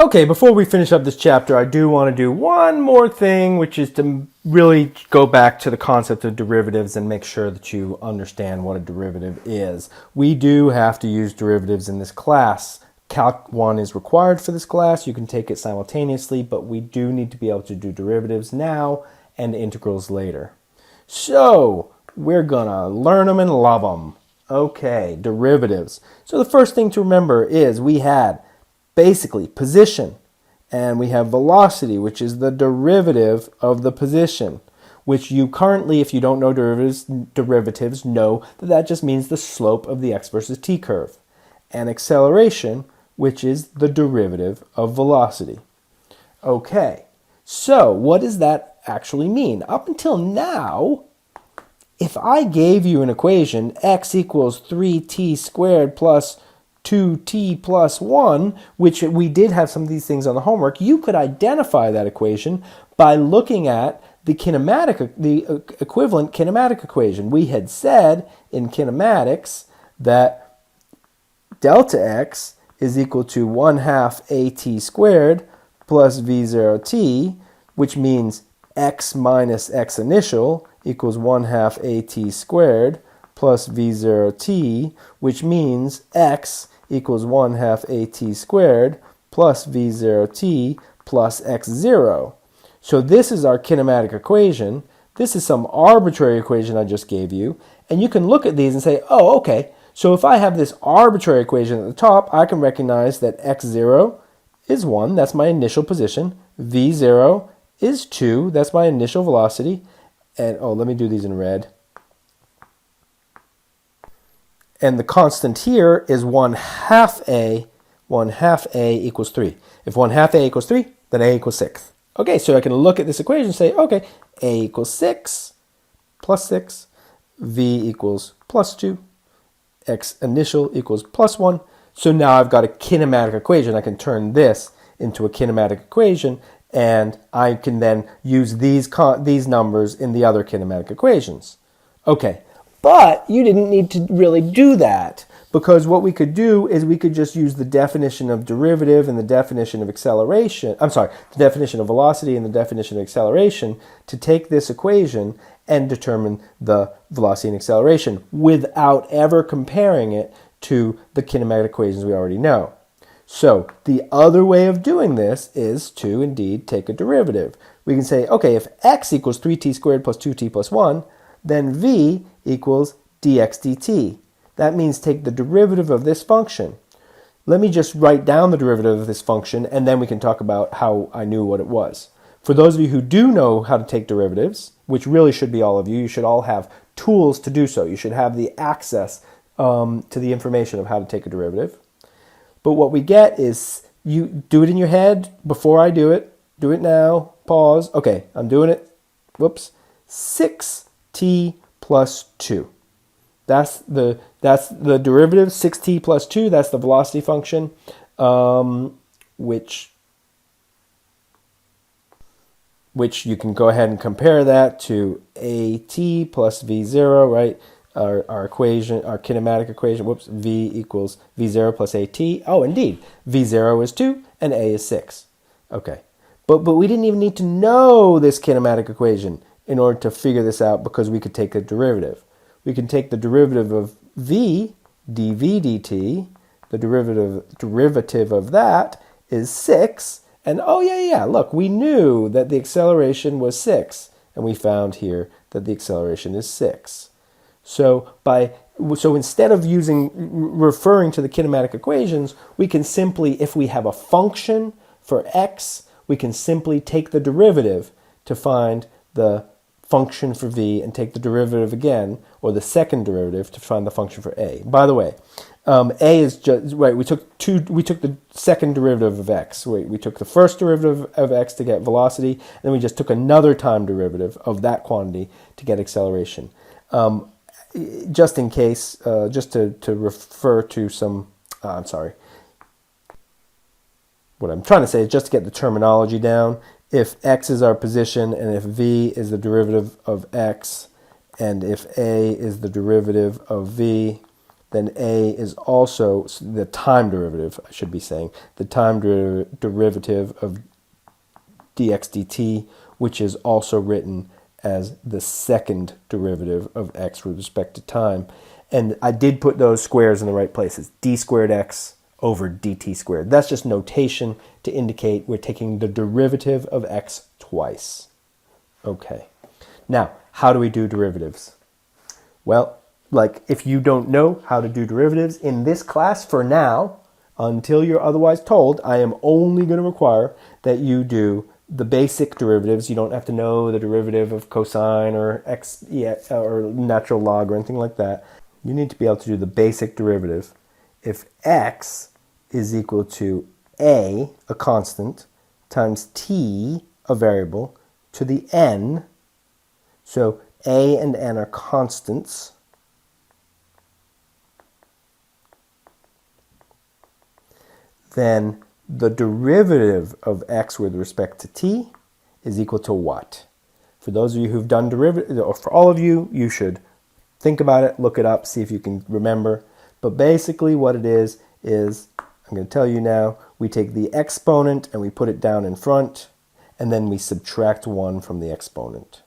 Okay, before we finish up this chapter, I do want to do one more thing, which is to really go back to the concept of derivatives and make sure that you understand what a derivative is. We do have to use derivatives in this class. Calc 1 is required for this class. You can take it simultaneously, but we do need to be able to do derivatives now and integrals later. So, we're gonna learn them and love them. Okay, derivatives. So the first thing to remember is we had basically position, and we have velocity, which is the derivative of the position, which you currently, if you don't know derivatives, know that just means the slope of the x versus t curve. And acceleration, which is the derivative of velocity. Okay, so what does that actually mean? Up until now, if I gave you an equation, x equals 3t squared plus 2t plus 1, which we did have some of these things on the homework, you could identify that equation by looking at the equivalent kinematic equation. We had said in kinematics that delta x is equal to 1/2 at squared plus v0t, which means x minus x initial equals 1/2 at squared plus v0t, which means x equals 1/2 at squared plus v0t plus x0. So this is our kinematic equation. This is some arbitrary equation I just gave you. And you can look at these and say, oh, okay, so if I have this arbitrary equation at the top, I can recognize that x0 is 1, that's my initial position. v0 is 2, that's my initial velocity. And, oh, let me do these in red. And the constant here is 1/2 a. 1/2 a equals 3. If 1/2 a equals 3, then a equals 6. Okay, so I can look at this equation and say, okay, a equals 6 plus 6, v equals plus 2, x initial equals plus 1. So now I've got a kinematic equation. I can turn this into a kinematic equation, and I can then use these numbers in the other kinematic equations. Okay. But you didn't need to really do that, because what we could do is we could just use the definition of derivative and the definition of acceleration, the definition of velocity and the definition of acceleration to take this equation and determine the velocity and acceleration without ever comparing it to the kinematic equations we already know. So the other way of doing this is to indeed take a derivative. We can say, okay, if x equals 3t squared plus 2t plus 1, then v equals dx dt. That means take the derivative of this function. Let me just write down the derivative of this function, and then we can talk about how I knew what it was. For those of you who do know how to take derivatives, which really should be all of you, you should all have tools to do so. You should have the access to the information of how to take a derivative. But what we get is, you do it in your head before I do it. Do it now. Pause. Okay, I'm doing it. Whoops. 6t plus 2. That's the derivative, 6t plus 2. That's the velocity function, which you can go ahead and compare that to at plus v0, right? Our equation, our kinematic equation, v equals v0 plus at. Oh, indeed, v0 is 2 and a is 6. Okay, but we didn't even need to know this kinematic equation in order to figure this out, because we could take a derivative. We can take the derivative of v, dv dt. The derivative of that is 6. And oh yeah, look, we knew that the acceleration was 6. And we found here that the acceleration is 6. So instead of referring to the kinematic equations, we can simply, if we have a function for x, we can simply take the derivative to find the function for v, and take the derivative again, or the second derivative, to find the function for a. By the way, a is just right. We took the second derivative of x. We took the first derivative of x to get velocity, and then we just took another time derivative of that quantity to get acceleration. Just in case, just to refer to some. I'm sorry. What I'm trying to say is just to get the terminology down. If x is our position, and if v is the derivative of x, and if a is the derivative of v, then a is also the time derivative, I should be saying, the time derivative of dx dt, which is also written as the second derivative of x with respect to time. And I did put those squares in the right places. D squared x over dt squared. That's just notation to indicate we're taking the derivative of x twice. Okay. Now, how do we do derivatives? Well, like if you don't know how to do derivatives in this class for now, until you're otherwise told, I am only going to require that you do the basic derivatives. You don't have to know the derivative of cosine or x or natural log or anything like that. You need to be able to do the basic derivative. If x is equal to a constant, times t, a variable, to the n, so a and n are constants, then the derivative of x with respect to t is equal to what? For those of you who've done derivative, or for all of you, you should think about it, look it up, see if you can remember. But basically what it is I'm going to tell you now, we take the exponent and we put it down in front, and then we subtract 1 from the exponent.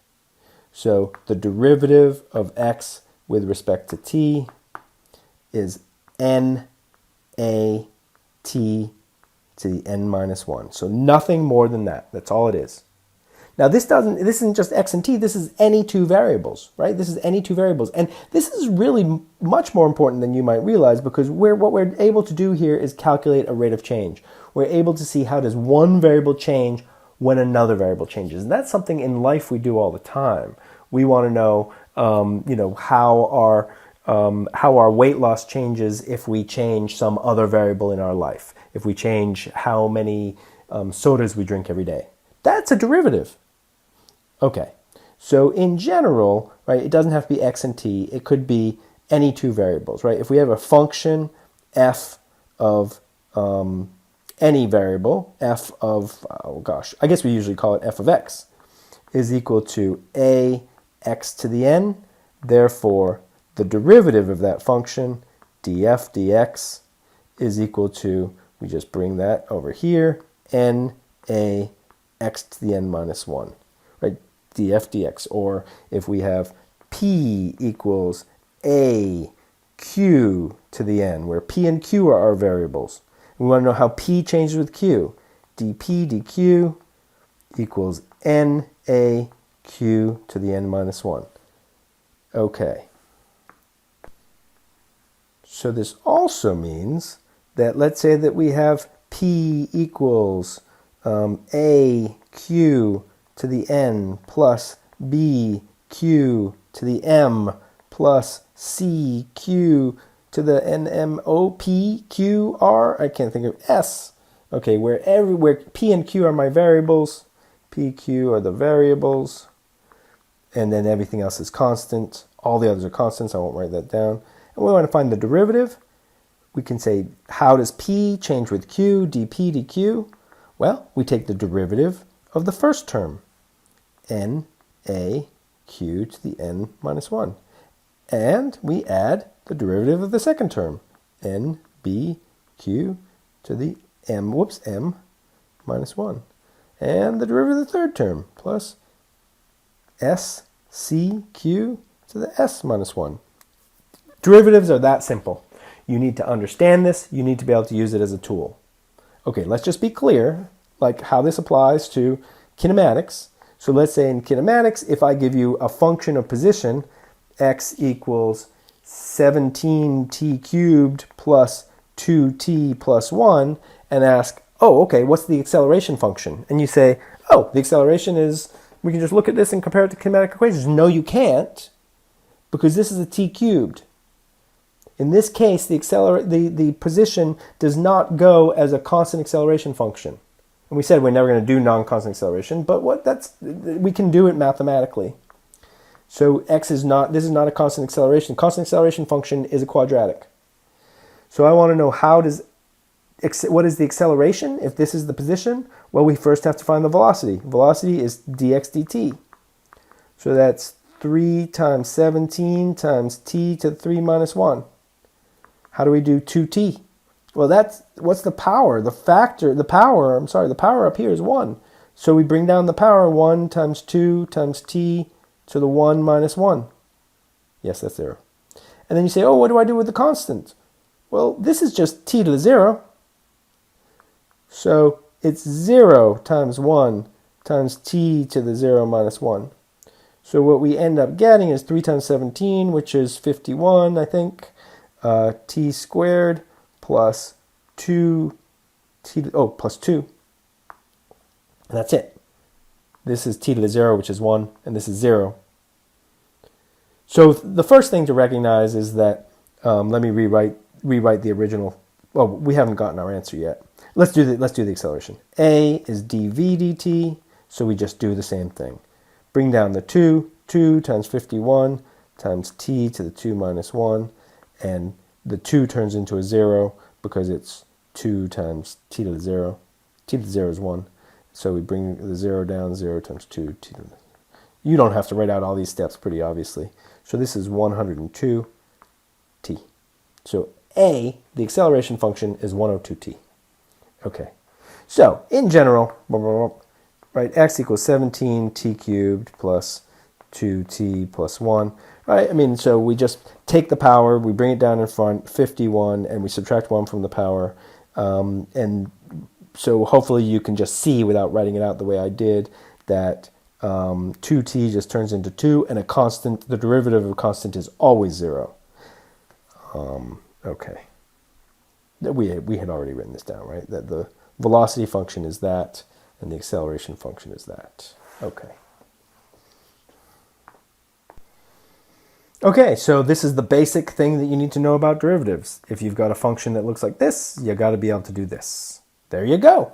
So the derivative of x with respect to t is n a t to the n minus 1. So nothing more than that. That's all it is. Now this isn't just x and t, this is any two variables, right? This is any two variables. And this is really much more important than you might realize, because what we're able to do here is calculate a rate of change. We're able to see how does one variable change when another variable changes. And that's something in life we do all the time. We want to know, how our weight loss changes if we change some other variable in our life. If we change how many sodas we drink every day. That's a derivative. Okay, so in general, right, it doesn't have to be x and t. It could be any two variables, right? If we have a function f of any variable, f of, I guess we usually call it f of x, is equal to a x to the n. Therefore, the derivative of that function, df dx, is equal to, we just bring that over here, n a x to the n minus 1, right? df dx. Or if we have p equals a q to the n, where p and q are our variables. We want to know how p changes with q. dp dq equals n a q to the n minus 1. Okay. So this also means that, let's say that we have p equals a q to the n plus b q to the m plus c q to the n m o p q r. I can't think of s. Okay, where p and q are my variables, p, q are the variables, and then everything else is constant. All the others are constants. I won't write that down. And we want to find the derivative. We can say, how does p change with q, dp dq? Well, we take the derivative of the first term, n a q to the n minus 1. And we add the derivative of the second term, n b q to the m minus 1. And the derivative of the third term, plus s c q to the s minus 1. Derivatives are that simple. You need to understand this. You need to be able to use it as a tool. Okay, let's just be clear, like how this applies to kinematics. So let's say in kinematics, if I give you a function of position, x equals 17t cubed plus 2t plus 1, and ask, oh, okay, what's the acceleration function? And you say, oh, the acceleration is, we can just look at this and compare it to kinematic equations. No, you can't, because this is a t cubed. In this case, the position does not go as a constant acceleration function. And we said we're never going to do non-constant acceleration, but we can do it mathematically. So this is not a constant acceleration. Constant acceleration function is a quadratic. So I want to know what is the acceleration if this is the position? Well, we first have to find the velocity. Velocity is dx dt. So that's 3 times 17 times t to the 3 minus 1. How do we do 2t? Well, what's the power? The power up here is 1. So we bring down the power 1 times 2 times t to the 1 minus 1. Yes, that's 0. And then you say, oh, what do I do with the constant? Well, this is just t to the 0. So it's 0 times 1 times t to the 0 minus 1. So what we end up getting is 3 times 17, which is 51, I think, t squared plus 2, plus 2. And that's it. This is t to the 0, which is 1, and this is 0. So the first thing to recognize is that, let me rewrite the original. Well, we haven't gotten our answer yet. Let's do the acceleration. A is dv dt, so we just do the same thing. Bring down the 2 times 51 times t to the 2 minus 1, and the 2 turns into a 0 because it's 2 times t to the 0. T to the 0 is 1. So we bring the 0 down, 0 times 2 t to the... You don't have to write out all these steps pretty obviously. So this is 102 t. So A, the acceleration function, is 102t. Okay. So in general, right, x equals 17t cubed plus 2t plus 1. Right? I mean, so we just take the power, we bring it down in front, 51, and we subtract 1 from the power. And so hopefully you can just see without writing it out the way I did that 2t just turns into 2, and a constant, the derivative of a constant is always 0. Okay. We had already written this down, right? That the velocity function is that, and the acceleration function is that. Okay. Okay, so this is the basic thing that you need to know about derivatives. If you've got a function that looks like this, you got to be able to do this. There you go.